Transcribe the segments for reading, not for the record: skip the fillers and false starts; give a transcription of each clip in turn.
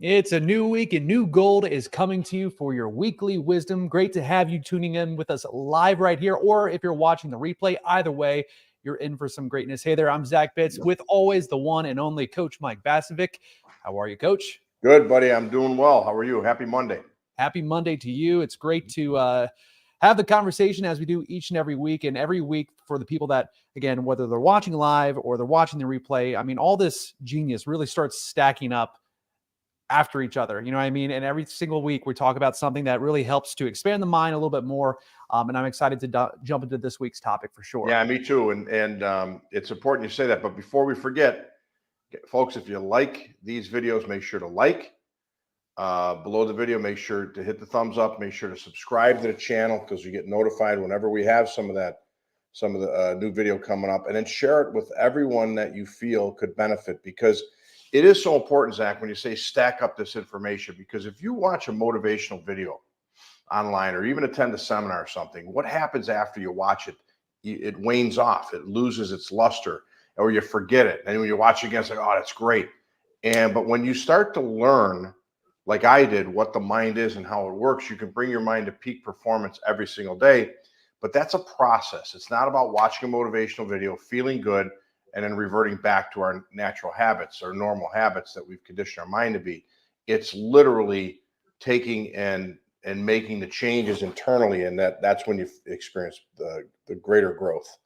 It's a new week and new gold is coming to you for your weekly wisdom. Great to have you tuning in with us live right here, or if you're watching the replay, either way, you're in for some greatness. Hey there, I'm Zach Bitts with always the one and only Coach Mike Basovic. How are you, Coach? Good, buddy. I'm doing well. How are you? Happy Monday. Happy Monday to you. It's great to have the conversation as we do each and every week. And every week for the people that, again, whether they're watching live or they're watching the replay, I mean, all this genius really starts stacking up after each other. You know what I mean? And every single week we talk about something that really helps to expand the mind a little bit more. And I'm excited to jump into this week's topic for sure. Yeah, me too. And it's important you say that. But before we forget, folks, if you like these videos, make sure to like. Below the video, make sure to hit the thumbs up. Make sure to subscribe to the channel because you get notified whenever we have some of the new video coming up. And then share it with everyone that you feel could benefit, because it is so important, Zach, when you say stack up this information, because if you watch a motivational video online or even attend a seminar or something, what happens after you watch it? It wanes off. It loses its luster, or you forget it. And when you watch it again, it's like, oh, that's great. But when you start to learn, like I did, what the mind is and how it works, you can bring your mind to peak performance every single day. But that's a process. It's not about watching a motivational video, feeling good, and then reverting back to our natural habits, our normal habits that we've conditioned our mind to be. It's literally taking and making the changes internally, and that's when you experience the greater growth.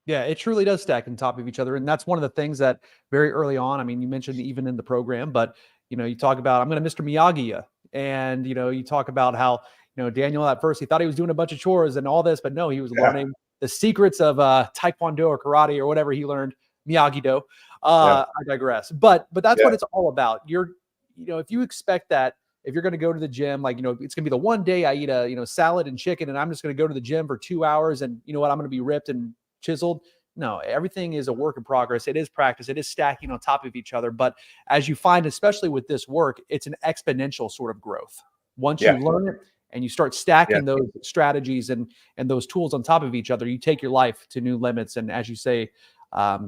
Yeah, it truly does stack on top of each other. And that's one of the things that very early on, I mean, you mentioned even in the program, but, you talk about, I'm going to Mr. Miyagi you. And, you talk about how, Daniel at first, he thought he was doing a bunch of chores and all this, but no, he was learning the secrets of Taekwondo or karate or whatever he learned, Miyagi-Do. I digress. But that's what it's all about. If you expect that, if you're going to go to the gym, like, it's going to be the one day I eat a, salad and chicken, and I'm just going to go to the gym for 2 hours and I'm going to be ripped and chiseled. No, everything is a work in progress. It is practice. It is stacking on top of each other. But as you find, especially with this work, it's an exponential sort of growth. Once you learn it and you start stacking those strategies and those tools on top of each other, you take your life to new limits. And as you say,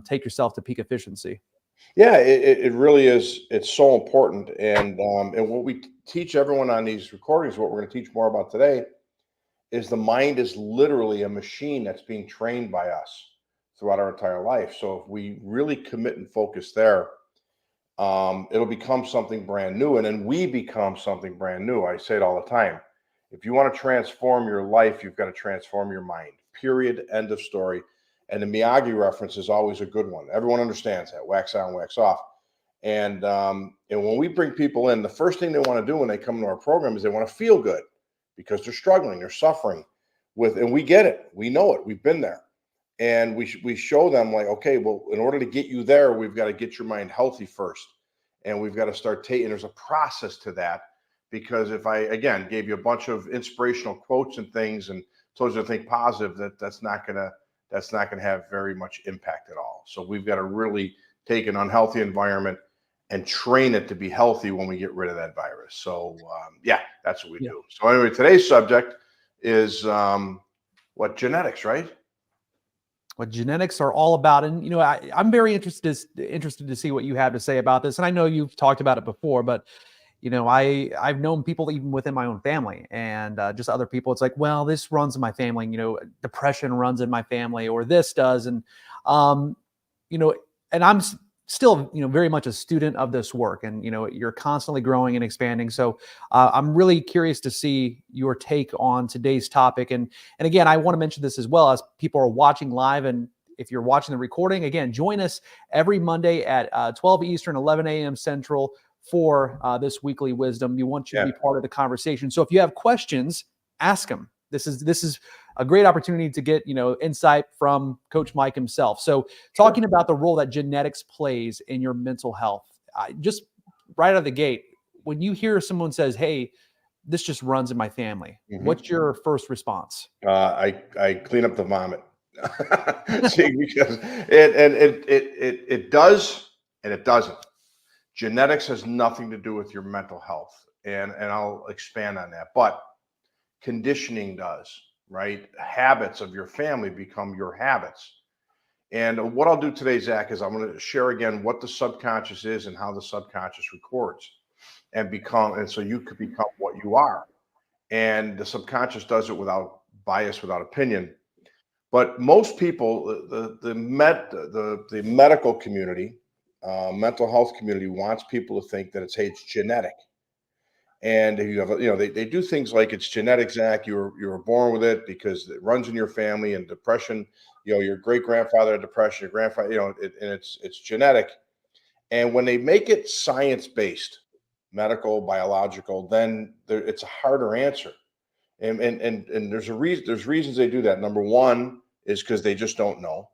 take yourself to peak efficiency. Yeah, it really is. It's so important. And what we teach everyone on these recordings, what we're going to teach more about today, is the mind is literally a machine that's being trained by us throughout our entire life. So if we really commit and focus there, it'll become something brand new. And then we become something brand new. I say it all the time. If you want to transform your life, you've got to transform your mind. Period. End of story. And the Miyagi reference is always a good one. Everyone understands that. Wax on, wax off. And when we bring people in, the first thing they want to do when they come to our program is they want to feel good, because they're struggling, they're suffering and we get it. We know it. We've been there. And we show them, like, okay, well, in order to get you there, we've got to get your mind healthy first. And we've got to start taking, there's a process to that. Because if I, again, gave you a bunch of inspirational quotes and things and told you to think positive, that's not going to have very much impact at all. So we've got to really take an unhealthy environment and train it to be healthy when we get rid of that virus. So that's what we do. So anyway, today's subject is genetics, right? What genetics are all about. And, I'm very interested to see what you have to say about this. And I know you've talked about it before, but, I've known people even within my own family and just other people. It's like, well, this runs in my family, depression runs in my family, or this does. And, and I'm still, very much a student of this work, and, you're constantly growing and expanding. So I'm really curious to see your take on today's topic. And again, I want to mention this as well, as people are watching live. And if you're watching the recording, again, join us every Monday at 12 Eastern, 11 a.m. Central for this weekly wisdom. We want you to be part of the conversation. So if you have questions, ask them. This is a great opportunity to get, insight from Coach Mike himself. So talking about the role that genetics plays in your mental health, just right out of the gate, when you hear someone says, hey, this just runs in my family, what's your first response? I clean up the vomit. See, because it does and it doesn't. Genetics has nothing to do with your mental health, and I'll expand on that. But conditioning does, right? Habits of your family become your habits. And what I'll do today, Zach, is I'm going to share again what the subconscious is and how the subconscious records. and become, and so you could become what you are. And the subconscious does it without bias, without opinion. But most people, the medical community, mental health community wants people to think that it's genetic. And if you have, they do things like it's genetic, Zach. You were born with it because it runs in your family. And depression, your great grandfather had depression, your grandfather, and it's genetic. And when they make it science based, medical, biological, then it's a harder answer. And there's a reason. There's reasons they do that. Number one is because they just don't know,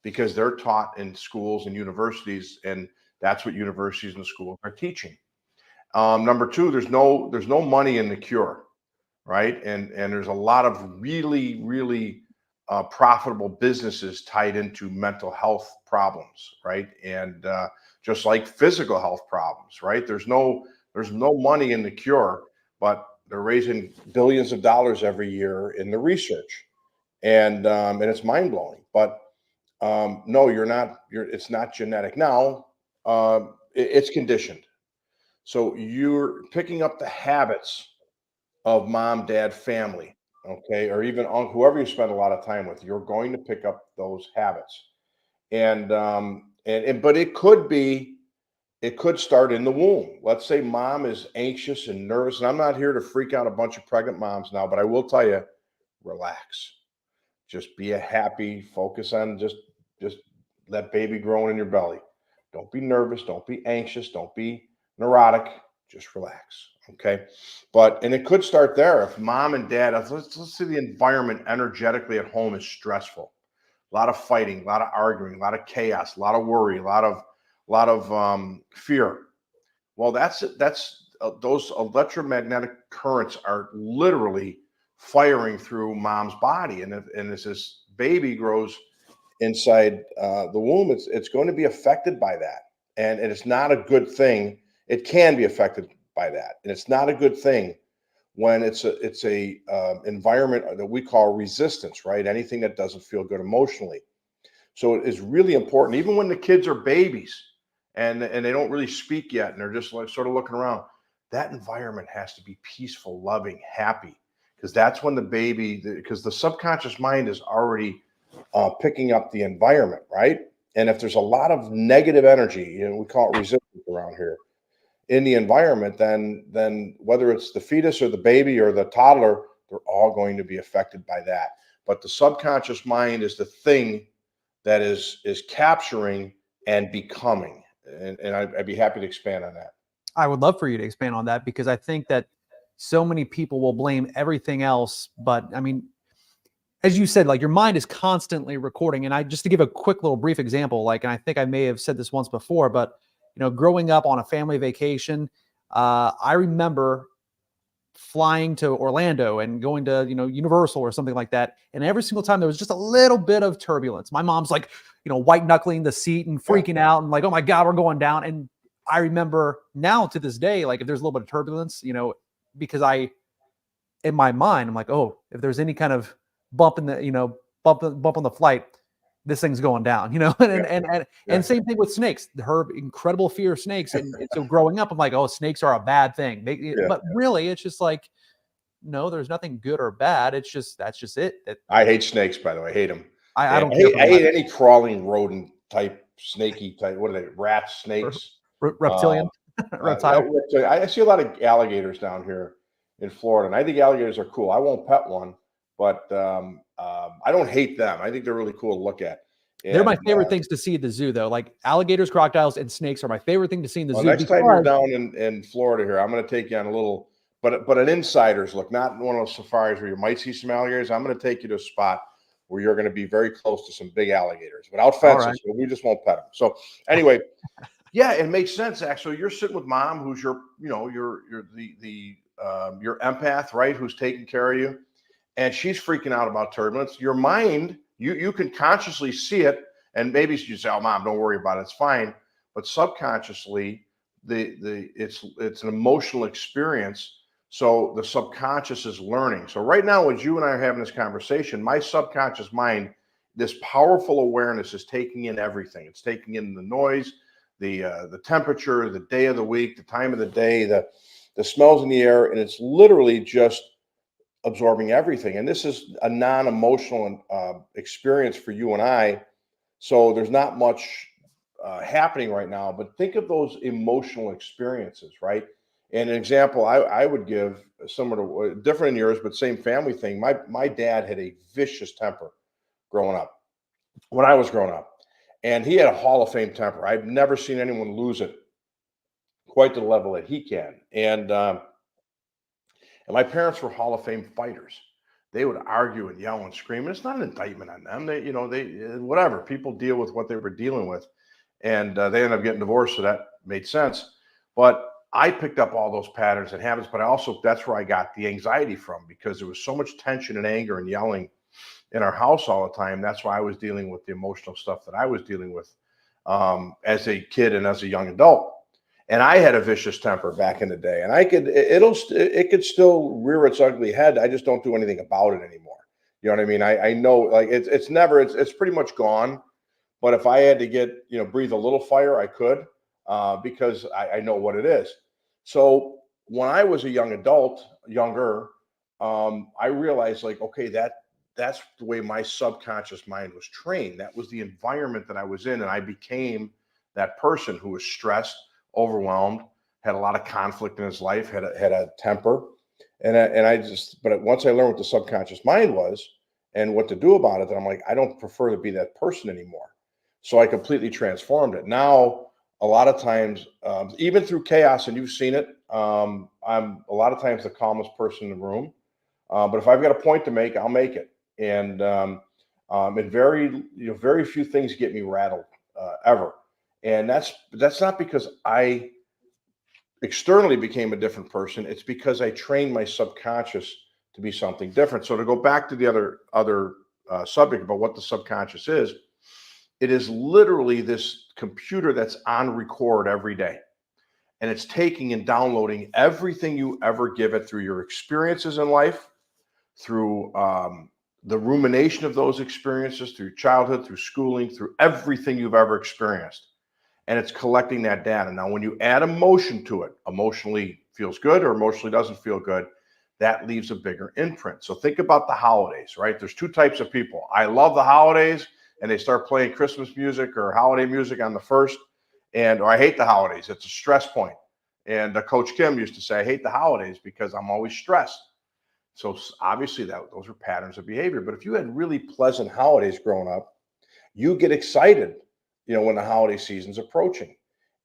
because they're taught in schools and universities, and that's what universities and schools are teaching. Number two, there's no money in the cure, right? And there's a lot of really profitable businesses tied into mental health problems, right? And just like physical health problems, right? There's no money in the cure, but they're raising billions of dollars every year in the research, and it's mind blowing. But no, you're not. It's not genetic. Now, it's conditioned. So you're picking up the habits of mom, dad, family, okay, or even on whoever you spend a lot of time with. You're going to pick up those habits, and but it could start in the womb. Let's say mom is anxious and nervous, and I'm not here to freak out a bunch of pregnant moms now, but I will tell you, relax. Just be a happy, focus on just that baby growing in your belly. Don't be nervous, don't be anxious, don't be neurotic, just relax. Okay. And it could start there if mom and dad, let's say the environment energetically at home is stressful. A lot of fighting, a lot of arguing, a lot of chaos, a lot of worry, a lot of fear. Well, those electromagnetic currents are literally firing through mom's body, and as this baby grows inside the womb, it's going to be affected by that, and it's not a good thing. It can be affected by that, and it's not a good thing when it's a environment that we call resistance, right? Anything that doesn't feel good emotionally. So it is really important, even when the kids are babies and they don't really speak yet, and they're just like sort of looking around. That environment has to be peaceful, loving, happy, because that's when because the subconscious mind is already picking up the environment, right? And if there's a lot of negative energy, we call it resistance around here in the environment, then whether it's the fetus or the baby or the toddler, they're all going to be affected by that. But the subconscious mind is the thing that is capturing and becoming. And I'd be happy to expand on that. I would love for you to expand on that because I think that so many people will blame everything else. But I mean, as you said, like your mind is constantly recording. And just to give a quick little brief example, and I think I may have said this once before, but growing up on a family vacation, I remember flying to Orlando and going to, Universal or something like that. And every single time there was just a little bit of turbulence. My mom's like, white knuckling the seat and freaking out and like, oh my God, we're going down. And I remember now to this day, like if there's a little bit of turbulence, because in my mind, I'm like, oh, if there's any kind of bump in the, bump on the flight, this thing's going down, and same thing with snakes, her incredible fear of snakes. And so growing up, I'm like, oh, snakes are a bad thing. But really it's just like, no, there's nothing good or bad. That's just it. I hate snakes, by the way. I hate them. I don't care. I hate any crawling rodent type, snaky type. What are they? Rats, snakes, reptilian, reptile. I see a lot of alligators down here in Florida, and I think alligators are cool. I won't pet one, but I don't hate them. I think they're really cool to look at. They're my favorite things to see at the zoo, though. Like alligators, crocodiles, and snakes are my favorite thing to see in the zoo. Next time you're down in Florida here, I'm going to take you on a little, but an insider's look, not one of those safaris where you might see some alligators. I'm going to take you to a spot where you're going to be very close to some big alligators without fences. Right. So we just won't pet them. So anyway, yeah, it makes sense. Actually, you're sitting with mom, who's your empath, right? Who's taking care of you, and she's freaking out about turbulence. Your mind, you can consciously see it, and maybe you say, "Oh, mom, don't worry about it. It's fine." But subconsciously, it's an emotional experience. So the subconscious is learning. So right now, as you and I are having this conversation, my subconscious mind, this powerful awareness is taking in everything. It's taking in the noise, the temperature, the day of the week, the time of the day, the smells in the air, and it's literally just absorbing everything. And this is a non-emotional experience for you and I. So there's not much happening right now, but think of those emotional experiences, right? And an example I would give, similar to different in yours, but same family thing. My dad had a vicious temper growing up when I was growing up, and he had a Hall of Fame temper. I've never seen anyone lose it quite to the level that he can. And my parents were Hall of Fame fighters. They would argue and yell and scream. And it's not an indictment on them. Whatever. People deal with what they were dealing with, and they ended up getting divorced, so that made sense. But I picked up all those patterns and habits. But I also that's where I got the anxiety from, because there was so much tension and anger and yelling in our house all the time. That's why I was dealing with the emotional stuff that I was dealing with as a kid and as a young adult. And I had a vicious temper back in the day, and it could still rear its ugly head. I just don't do anything about it anymore. You know what I mean? I know, like, it's pretty much gone. But if I had to breathe a little fire, I could, because I know what it is. So when I was a younger, I realized, like, okay, that's the way my subconscious mind was trained. That was the environment that I was in, and I became that person who was stressed, overwhelmed, had a lot of conflict in his life, had a temper, but once I learned what the subconscious mind was and what to do about it, then I'm like, I don't prefer to be that person anymore. So I completely transformed it. Now, a lot of times, even through chaos, and you've seen it, I'm a lot of times the calmest person in the room. But if I've got a point to make, I'll make it. And very few things get me rattled ever. And that's not because I externally became a different person. It's because I trained my subconscious to be something different. So to go back to the other subject about what the subconscious is, it is literally this computer that's on record every day. And it's taking and downloading everything you ever give it through your experiences in life, through the rumination of those experiences, through childhood, through schooling, through everything you've ever experienced. And it's collecting that data. Now, when you add emotion to it, emotionally feels good or emotionally doesn't feel good, that leaves a bigger imprint. So think about the holidays, right? There's two types of people. I love the holidays, and they start playing Christmas music or holiday music on the first, or I hate the holidays. It's a stress point. And Coach Kim used to say, I hate the holidays because I'm always stressed. So obviously those are patterns of behavior. But if you had really pleasant holidays growing up, you get excited, when the holiday season's approaching,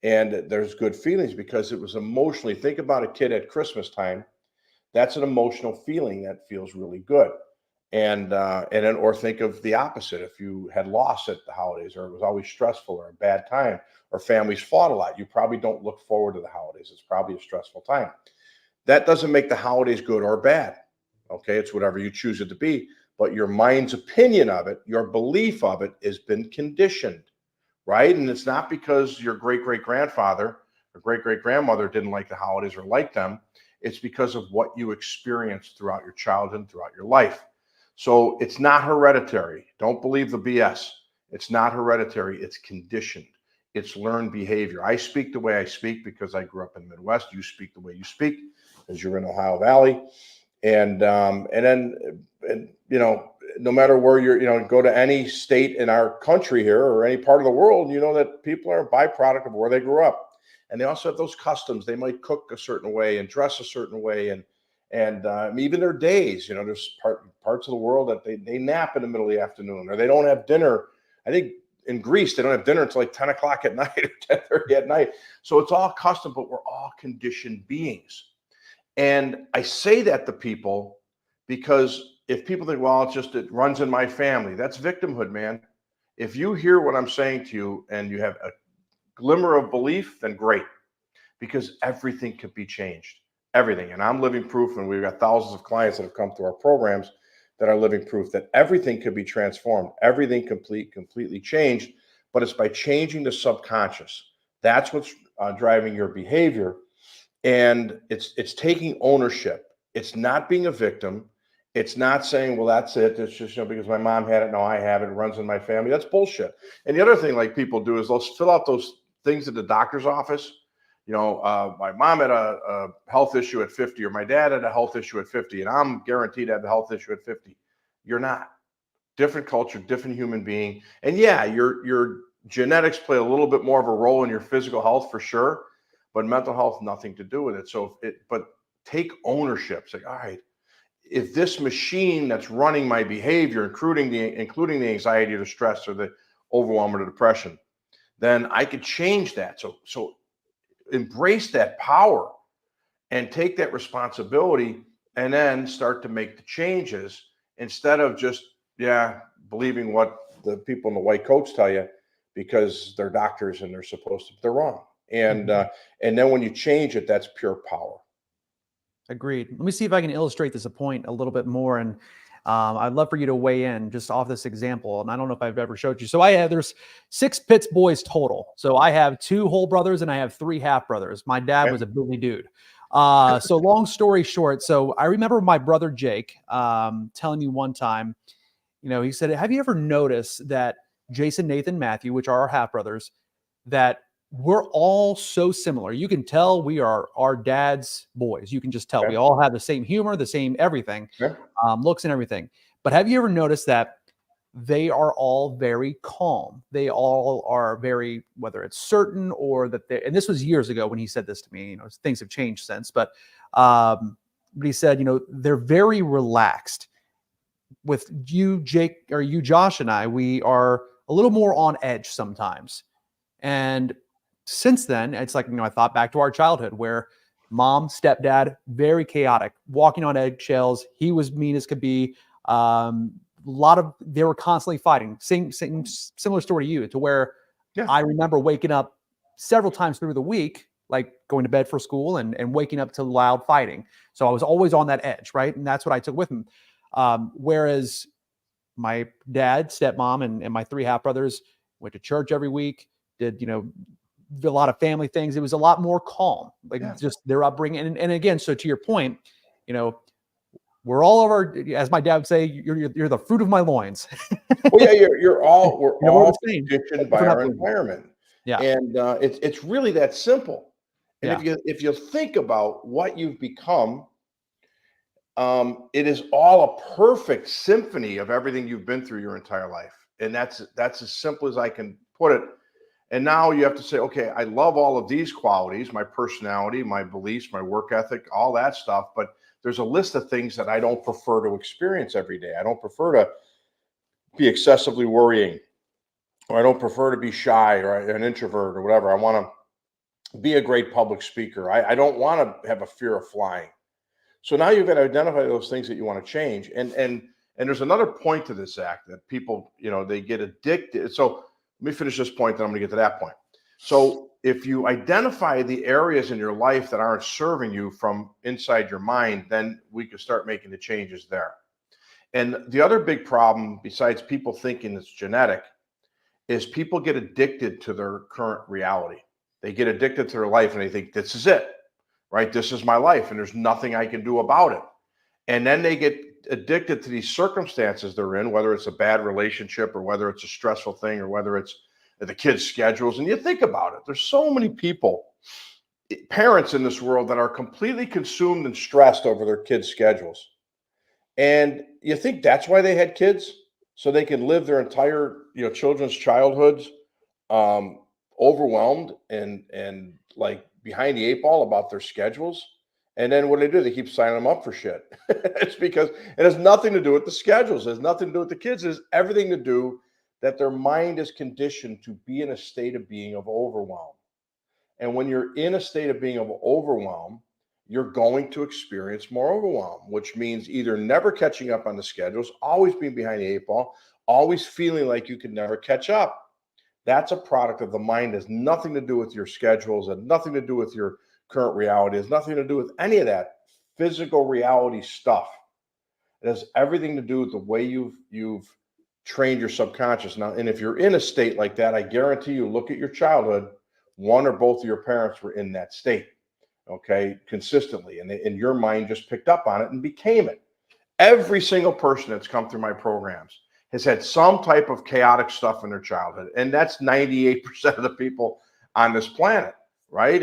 and there's good feelings because it was emotionally. Think about a kid at Christmas time. That's an emotional feeling that feels really good. Or think of the opposite. If you had loss at the holidays, or it was always stressful or a bad time, or families fought a lot, you probably don't look forward to the holidays. It's probably a stressful time. That doesn't make the holidays good or bad. Okay, it's whatever you choose it to be. But your mind's opinion of it, your belief of it, has been conditioned, right? And it's not because your great-great-grandfather or great-great-grandmother didn't like the holidays or like them. It's because of what you experienced throughout your childhood, throughout your life. So it's not hereditary. Don't believe the BS. It's not hereditary. It's conditioned. It's learned behavior. I speak the way I speak because I grew up in the Midwest. You speak the way you speak because you're in Ohio Valley. And no matter where go to any state in our country here or any part of the world, that people are a byproduct of where they grew up. And they also have those customs. They might cook a certain way and dress a certain way. And even their days, there's parts of the world that they nap in the middle of the afternoon, or they don't have dinner. I think in Greece, they don't have dinner until like 10 o'clock at night or 10:30 at night. So it's all custom, but we're all conditioned beings. And I say that to people because if people think, well, it runs in my family, that's victimhood, man. If you hear what I'm saying to you and you have a glimmer of belief, then great, because everything could be changed. Everything. And I'm living proof, and we've got thousands of clients that have come through our programs that are living proof that everything could be transformed, everything completely changed. But it's by changing the subconscious. That's what's driving your behavior. And it's taking ownership. It's not being a victim. It's not saying, well, that's it. It's just, because my mom had it. No, I have it. It runs in my family. That's bullshit. And the other thing, like, people do is they'll fill out those things at the doctor's office. My mom had a health issue at 50, or my dad had a health issue at 50, and I'm guaranteed to have the health issue at 50. You're not. Different culture, different human being. And yeah, your genetics play a little bit more of a role in your physical health for sure, but mental health, nothing to do with it. But take ownership. Say, all right, if this machine that's running my behavior, including the anxiety or the stress or the overwhelm or the depression, then I could change that. So embrace that power and take that responsibility, and then start to make the changes instead of just believing what the people in the white coats tell you because they're doctors and they're wrong. And then when you change it, that's pure power. Agreed. Let me see if I can illustrate this point a little bit more. And I'd love for you to weigh in just off this example. And I don't know if I've ever showed you. So there's 6 Pitts boys total. So I have 2 whole brothers and I have 3 half brothers. My dad was a Billy dude. So long story short, so I remember my brother Jake telling me one time, he said, have you ever noticed that Jason, Nathan, Matthew, which are our half brothers, that we're all so similar. You can tell we are our dad's boys. You can just tell we all have the same humor, the same everything, looks and everything. But have you ever noticed that they are all very calm? They all are very, whether it's certain or that and this was years ago when he said this to me, things have changed since, but he said, they're very relaxed. With you, Jake, or you, Josh, and I, we are a little more on edge sometimes. And since then, it's like, I thought back to our childhood where mom, stepdad, very chaotic, walking on eggshells. He was mean as could be. They were constantly fighting. Same similar story to you, to where I remember waking up several times through the week, like going to bed for school and waking up to loud fighting. So I was always on that edge, right? And that's what I took with him. Whereas my dad, stepmom, and my 3 half brothers went to church every week, did, a lot of family things. It was a lot more calm, just their upbringing. And again, so to your point, we're all over, as my dad would say, you're the fruit of my loins. Well, yeah, we're all conditioned by our environment. Yeah. And it's really that simple. And if you think about what you've become, it is all a perfect symphony of everything you've been through your entire life. And that's as simple as I can put it. And now you have to say, okay, I love all of these qualities, my personality, my beliefs, my work ethic, all that stuff. But there's a list of things that I don't prefer to experience every day. I don't prefer to be excessively worrying, or I don't prefer to be shy or an introvert or whatever. I want to be a great public speaker. I don't want to have a fear of flying. So now you've got to identify those things that you want to change. And there's another point to this, Zach, that people, they get addicted. So let me finish this point, then I'm going to get to that point. So if you identify the areas in your life that aren't serving you from inside your mind, then we can start making the changes there. And the other big problem, besides people thinking it's genetic, is people get addicted to their current reality. They get addicted to their life and they think, this is it, right? This is my life and there's nothing I can do about it. And then they get addicted to these circumstances they're in, whether it's a bad relationship or whether it's a stressful thing or whether it's the kids' schedules. And you think about it, there's so many people, parents in this world, that are completely consumed and stressed over their kids' schedules. And you think that's why they had kids, so they can live their entire, children's childhoods overwhelmed and like behind the 8 ball about their schedules. And then what do? They keep signing them up for shit. It's because it has nothing to do with the schedules. It has nothing to do with the kids. It has everything to do that their mind is conditioned to be in a state of being of overwhelm. And when you're in a state of being of overwhelm, you're going to experience more overwhelm, which means either never catching up on the schedules, always being behind the 8 ball, always feeling like you could never catch up. That's a product of the mind. It has nothing to do with your schedules, and nothing to do with your current reality. It has nothing to do with any of that physical reality stuff. It has everything to do with the way you've trained your subconscious. Now, and if you're in a state like that, I guarantee you, look at your childhood, one or both of your parents were in that state, okay, consistently. And your mind just picked up on it and became it. Every single person that's come through my programs has had some type of chaotic stuff in their childhood. And that's 98% of the people on this planet, right?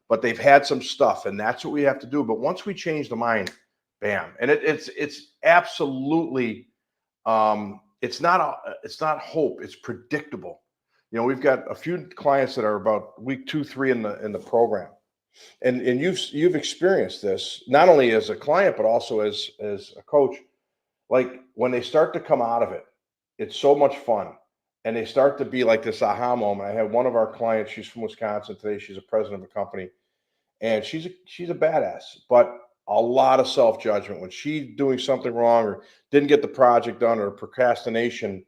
But they've had some stuff, and that's what we have to do. But once we change the mind, bam, and it's absolutely it's not hope, it's predictable. You know, we've got a few clients that are about week 2, 3 in the program, and you've experienced this not only as a client but also as a coach. Like when they start to come out of it, it's so much fun. And they start to be like this aha moment. I had one of our clients, she's from Wisconsin today. She's a president of a company, and she's a badass, but a lot of self-judgment. When she's doing something wrong or didn't get the project done or procrastination,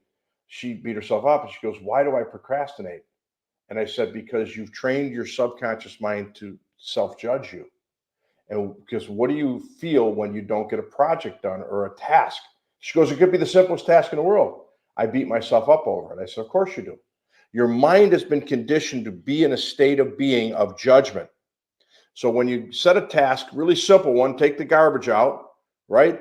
she beat herself up and she goes, "Why do I procrastinate?" And I said, "Because you've trained your subconscious mind to self-judge you. And because what do you feel when you don't get a project done or a task?" She goes, "It could be the simplest task in the world. I beat myself up over it." I said, "Of course you do. Your mind has been conditioned to be in a state of being of judgment. So when you set a task, really simple one, take the garbage out, right?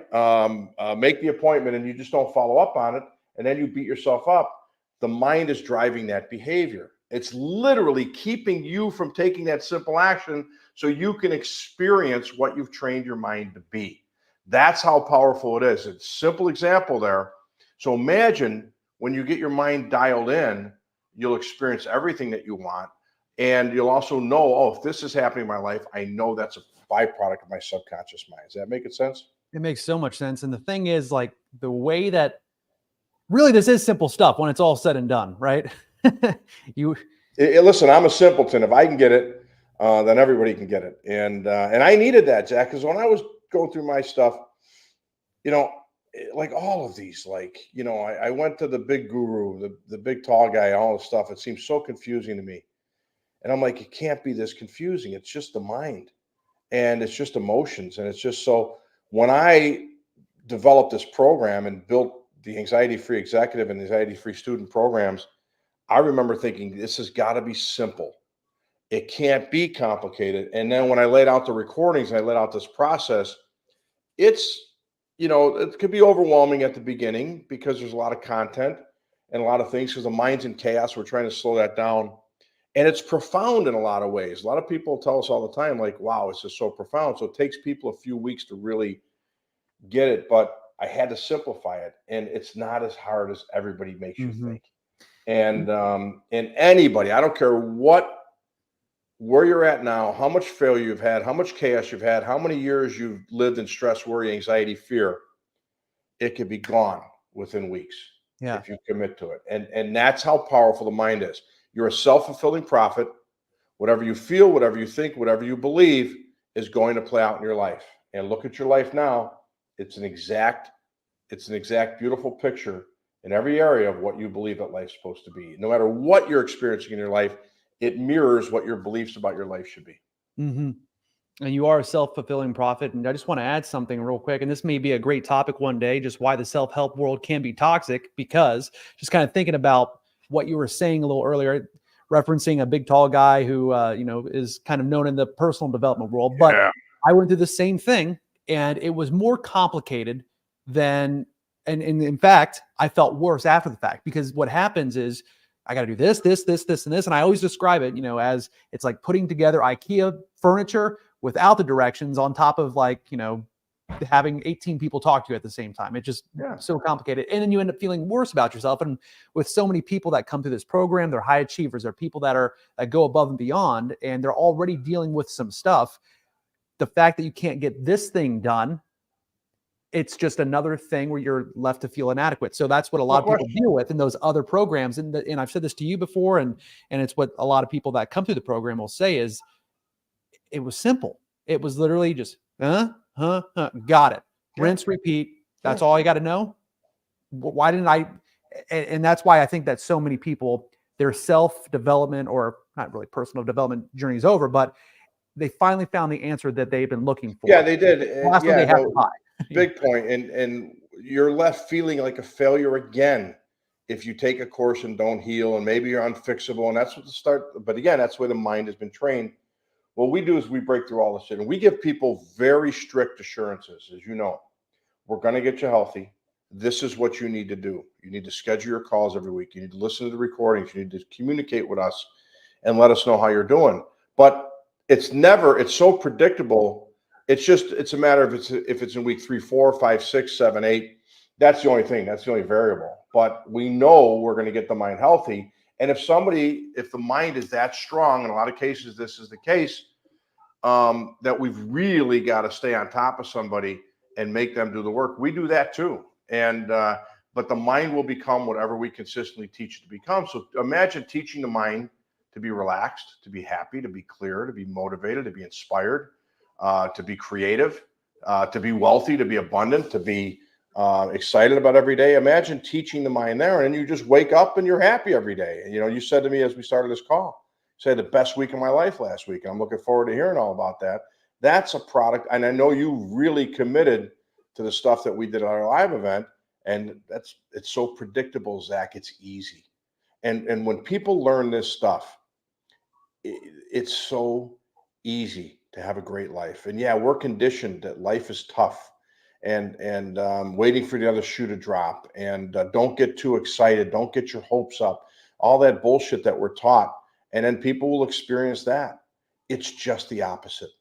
Make the appointment, and you just don't follow up on it, and then you beat yourself up. The mind is driving that behavior. It's literally keeping you from taking that simple action so you can experience what you've trained your mind to be. That's how powerful it is. It's a simple example there. So imagine when you get your mind dialed in, you'll experience everything that you want. And you'll also know, oh, if this is happening in my life, I know that's a byproduct of my subconscious mind. Does that make sense? It makes so much sense. And the thing is, like, the way that really this is simple stuff when it's all said and done, right? you Listen, I'm a simpleton. If I can get it, then everybody can get it. And I needed that, Jack, because when I was going through my stuff, you know, like all of these, like, you know, I went to the big guru, the big tall guy, all this stuff. It seems so confusing to me. And I'm like, it can't be this confusing. It's just the mind and it's just emotions. And it's just so when I developed this program and built the anxiety free executive and anxiety free student programs, I remember thinking, this has got to be simple. It can't be complicated. And then when I laid out the recordings, I laid out this process, it's, you know, it could be overwhelming at the beginning because there's a lot of content and a lot of things because the mind's in chaos. We're trying to slow that down. And it's profound in a lot of ways. A lot of people tell us all the time, like, wow, it's just so profound. So it takes people a few weeks to really get it. But I had to simplify it. And it's not as hard as everybody makes you think. And anybody, I don't care where you're at now, how much failure you've had, how much chaos you've had, how many years you've lived in stress, worry, anxiety, fear, it could be gone within weeks if you commit to it. And that's how powerful the mind is. You're a self-fulfilling prophet. Whatever you feel, whatever you think, whatever you believe is going to play out in your life. And look at your life now. It's an exact beautiful picture in every area of what you believe that life's supposed to be. No matter what you're experiencing in your life, it mirrors what your beliefs about your life should be. And you are a self-fulfilling prophet. And I just want to add something real quick. And this may be a great topic one day, just why the self-help world can be toxic, because just kind of thinking about what you were saying a little earlier, referencing a big, tall guy who, you know, is kind of known in the personal development world. But I went through the same thing, and it was more complicated than, and in fact, I felt worse after the fact, because what happens is I got to do this, this, this, this, and this. And I always describe it, you know, as it's like putting together IKEA furniture without the directions on top of, like, you know, having 18 people talk to you at the same time. It's just so complicated. And then you end up feeling worse about yourself. And with so many people that come through this program, they're high achievers. They're people that go above and beyond, and they're already dealing with some stuff. The fact that you can't get this thing done, it's just another thing where you're left to feel inadequate. So that's what a lot of people deal with in those other programs. And I've said this to you before, and it's what a lot of people that come through the program will say is, it was simple. It was literally just, got it. Rinse, repeat. That's all you got to know. Why didn't I? And that's why I think that so many people, their self-development, or not really personal development journey, is over, but they finally found the answer that they've been looking for. Yeah, they did. That's what they have to buy. Big point. And you're left feeling like a failure again if you take a course and don't heal, and maybe you're unfixable. And that's what the start. But again, that's where the mind has been trained. What we do is we break through all this shit, and we give people very strict assurances. As you know, we're going to get you healthy. This is what you need to do. You need to schedule your calls every week. You need to listen to the recordings. You need to communicate with us. and let us know how you're doing. But it's so predictable. It's a matter of if it's in week 3, 4, 5, 6, 7, 8. That's the only thing. That's the only variable. But we know we're going to get the mind healthy. And if the mind is that strong, in a lot of cases, this is the case, that we've really got to stay on top of somebody and make them do the work. We do that too. And, but the mind will become whatever we consistently teach it to become. So imagine teaching the mind to be relaxed, to be happy, to be clear, to be motivated, to be inspired, to be creative, to be wealthy, to be abundant, to be excited about every day. Imagine teaching the mind there, and you just wake up and you're happy every day. And, you said to me as we started this call, say the best week of my life last week. And I'm looking forward to hearing all about that. That's a product. And I know you really committed to the stuff that we did at our live event. And it's so predictable, Zach. It's easy. And when people learn this stuff, it's so easy to have a great life. And yeah, we're conditioned that life is tough and waiting for the other shoe to drop, and don't get too excited. Don't get your hopes up, all that bullshit that we're taught. And then people will experience that. It's just the opposite.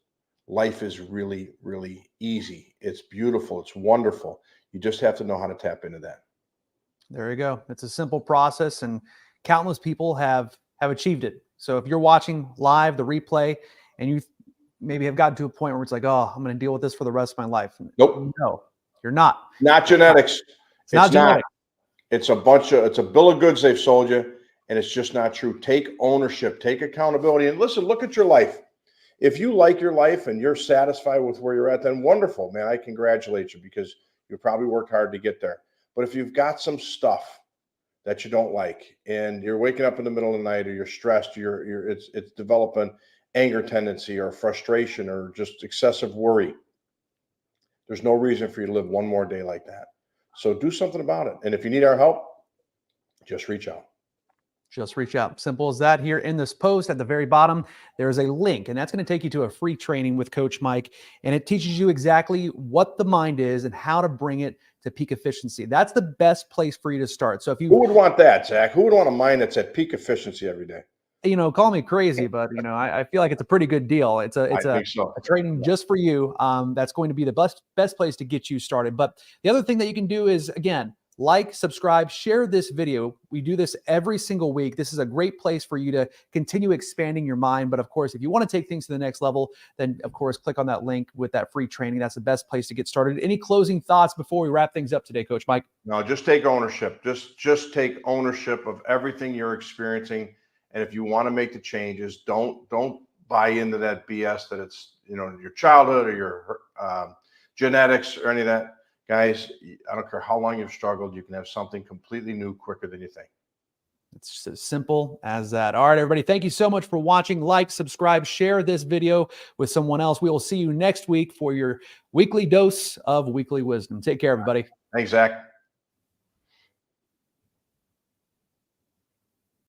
Life is really, really easy. It's beautiful. It's wonderful. You just have to know how to tap into that. There you go. It's a simple process, and countless people have achieved it. So if you're watching live, the replay, and you maybe have gotten to a point where it's like, oh, I'm going to deal with this for the rest of my life. Nope. No, you're not. Not genetics. It's not genetic. It's a bill of goods they've sold you, and it's just not true. Take ownership, take accountability, and listen, look at your life. If you like your life and you're satisfied with where you're at, then wonderful, man. I congratulate you, because you probably worked hard to get there. But if you've got some stuff that you don't like, and you're waking up in the middle of the night, or you're stressed, it's developing anger tendency or frustration or just excessive worry, there's no reason for you to live one more day like that. So do something about it. And if you need our help, just reach out. Just reach out. Simple as that. Here in this post at the very bottom, there is a link, and that's going to take you to a free training with Coach Mike. And it teaches you exactly what the mind is and how to bring it to peak efficiency. That's the best place for you to start. So who would want that, Zach? Who would want a mind that's at peak efficiency every day? Call me crazy, but I feel like it's a pretty good deal. It's a training just for you. That's going to be the best place to get you started. But the other thing that you can do is, again, like, subscribe, share this video. We do this every single week. This is a great place for you to continue expanding your mind. But of course, if you want to take things to the next level, then of course, click on that link with that free training. That's the best place to get started. Any closing thoughts before we wrap things up today, Coach Mike? No, just take ownership. Just take ownership of everything you're experiencing. And if you want to make the changes, don't buy into that BS that it's, your childhood or your genetics or any of that. Guys, I don't care how long you've struggled, you can have something completely new quicker than you think. It's just as simple as that. All right, everybody, thank you so much for watching. Like, subscribe, share this video with someone else. We will see you next week for your weekly dose of weekly wisdom. Take care, everybody. Thanks, Zach.